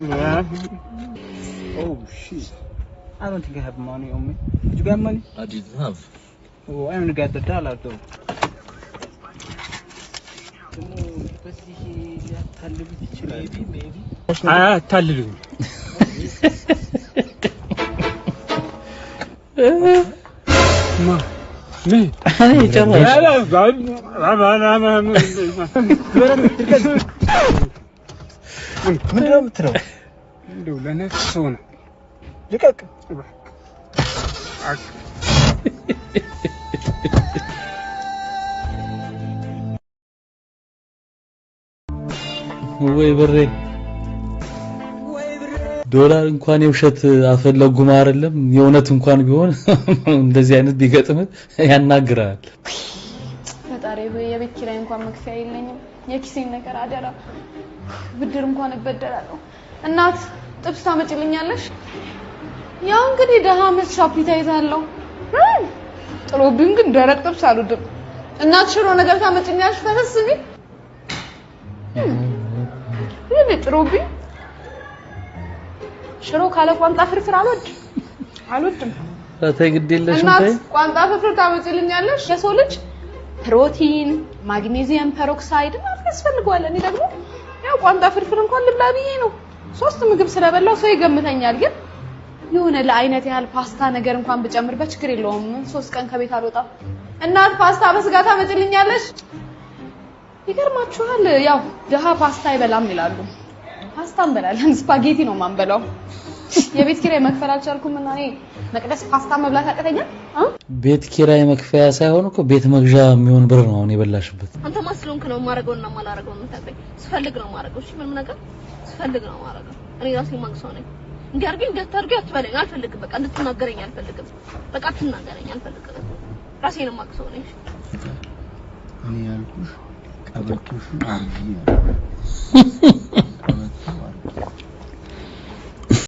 Yeah. Oh shit. I don't think I have money on me. Did you got money? I didn't have. Oh, I only got the dollar though. Maybe. tell you. Ma. Me. እኔ ጨራሽ ምንድን ነው የምትለው? እንደው ለነፍስ ሰው ነው። ልቀቅ። ወይ ብሬ ዶላር እንኳን የውሸት አፈለጉም አይደለም የእውነት እንኳን ቢሆን እንደዚህ አይነት ቢገጥም ያናግራል። ፈጣሪ ሆይ የቤት ኪራይ እንኳን መክፈያ የለኝም። የኪሴን ነገር አደራ ብድር እንኳን እበደራለሁ። እናት ጥብስ ታመጭልኛለሽ? ያው እንግዲህ ደሃ መች አፒታይት አለው። ጥሩብኝ ግን ደረቅ ጥብስ አልወድም። እናት ሽሮ ነገር ታመጭልኛለሽ? ፈሰስኝ ይሄ ጥሩብኝ ሽሮ ካለ ቋንጣ ፍርፍር አልወድም። ታታይ ግድ የለሽም ታይ ቋንጣ ፍርፍር ታመጭልኛለሽ? የሰው ልጅ ፕሮቲን፣ ማግኔዚየም ፐሮክሳይድ ያስፈልገዋል። እኔ ደግሞ ያው ቋንጣ ፍርፍር እንኳን ልብላ ብዬ ነው 3 ምግብ ስለበላው ሰው ይገምተኛል። ግን የሆነ ለአይነት ያህል ፓስታ ነገር እንኳን ብጨምርበት ችግር የለውም። 3 ቀን ከቤት አልወጣም። እናት ፓስታ በስጋ ታመጭልኛለሽ? ይገርማችኋል ያው ደሃ ፓስታ አይበላም ይላሉ። ፓስታ እንበላለን፣ ስፓጌቲ ነው ማንበላው። የቤት ኪራይ መክፈል አልቻልኩም እና እኔ መቅደስ ፓስታ መብላት አቀተኛ። ቤት ኪራይ መክፈያ ሳይሆን እኮ ቤት መግዣ የሚሆን ብር ነው አሁን የበላሽበት። አንተ ማስሎንክ ነው ማረገውና ማላረገው ነው ታውቀኝ። ስፈልግ ነው ማረገው። እሺ ምንም ነገር ስፈልግ ነው ማረገው። እኔ ራሴ ማግሰው ነኝ። እንዲያርገኝ እንደታርገ አትበለኝ። አልፈልግም። በቃ እንድትናገረኝ አልፈልግም። በቃ ትናገረኝ አልፈልግም። ራሴ ነው ማግሰው ነኝ። እኔ ያልኩሽ ቀበቶሽን አርጂ